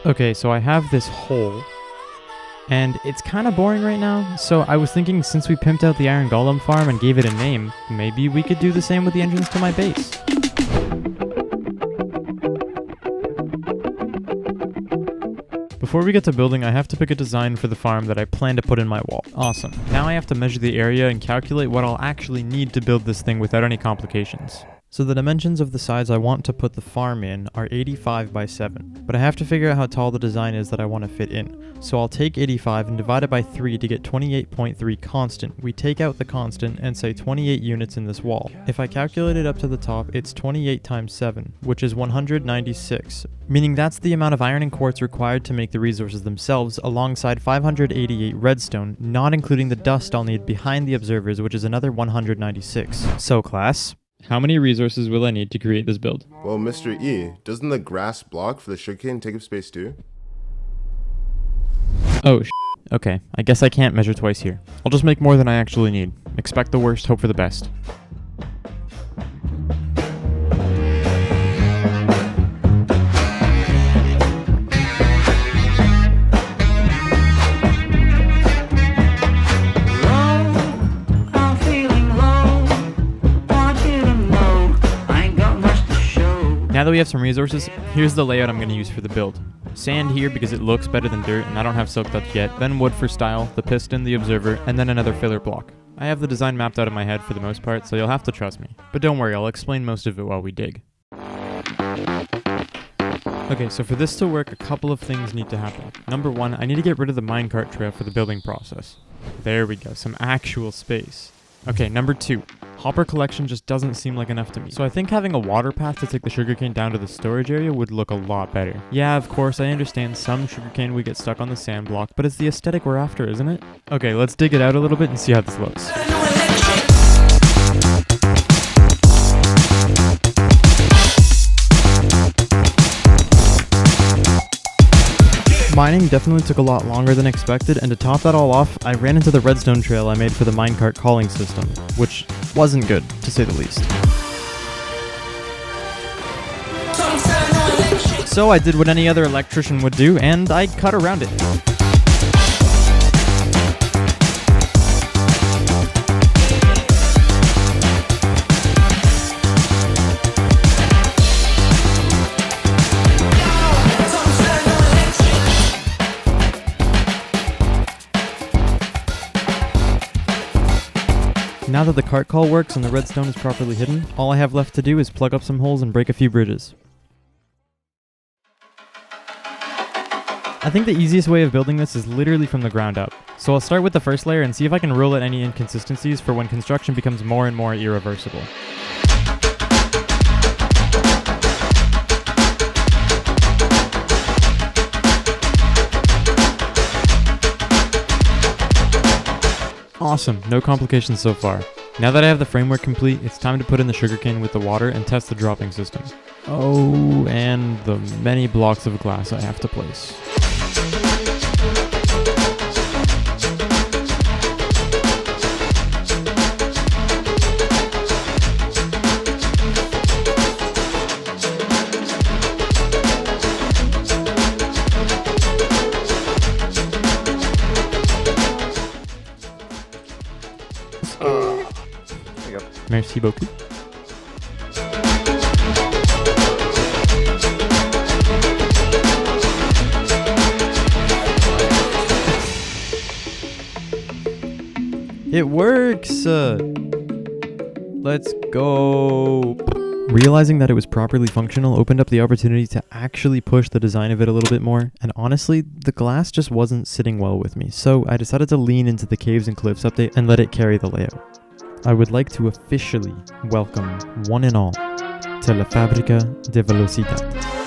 Okay, so I have this hole, and it's kind of boring right now, so I was thinking since we pimped out the Iron Golem farm and gave it a name, maybe we could do the same with the entrance to my base. Before we get to building, I have to pick a design for the farm that I plan to put in my wall. Awesome. Now I have to measure the area and calculate what I'll actually need to build this thing without any complications. So the dimensions of the size I want to put the farm in are 85 by 7, but I have to figure out how tall the design is that I want to fit in. So I'll take 85 and divide it by 3 to get 28.3 constant. We take out the constant and say 28 units in this wall. If I calculate it up to the top, it's 28 times 7, which is 196, meaning that's the amount of iron and quartz required to make the resources themselves, alongside 588 redstone, not including the dust I'll need behind the observers, which is another 196. So class, how many resources will I need to create this build? Well, Mr. E, doesn't the grass block for the sugarcane take up space too? Oh, okay, I guess I can't measure twice here. I'll just make more than I actually need. Expect the worst, hope for the best. Now that we have some resources, here's the layout I'm going to use for the build. Sand here because it looks better than dirt and I don't have silk touch yet, then wood for style, the piston, the observer, and then another filler block. I have the design mapped out in my head for the most part, so you'll have to trust me. But don't worry, I'll explain most of it while we dig. Okay, so for this to work, a couple of things need to happen. Number one, I need to get rid of the minecart trail for the building process. There we go, some actual space. Okay, number two, hopper collection just doesn't seem like enough to me. So I think having a water path to take the sugarcane down to the storage area would look a lot better. Yeah, of course, I understand some sugarcane we get stuck on the sand block, but it's the aesthetic we're after, isn't it? Okay, let's dig it out a little bit and see how this looks. Mining definitely took a lot longer than expected, and to top that all off, I ran into the redstone trail I made for the minecart calling system, which wasn't good, to say the least. So I did what any other electrician would do, and I cut around it. Now that the cart call works and the redstone is properly hidden, all I have left to do is plug up some holes and break a few bridges. I think the easiest way of building this is literally from the ground up. So I'll start with the first layer and see if I can rule out any inconsistencies for when construction becomes more and more irreversible. Awesome, no complications so far. Now that I have the framework complete, it's time to put in the sugarcane with the water and test the dropping system. Oh, and the many blocks of glass I have to place. Merci beaucoup. It works! Let's go! Realizing that it was properly functional opened up the opportunity to actually push the design of it a little bit more, and honestly, the glass just wasn't sitting well with me, so I decided to lean into the Caves and Cliffs update and let it carry the layout. I would like to officially welcome one and all to La Fábrica de Valocidad.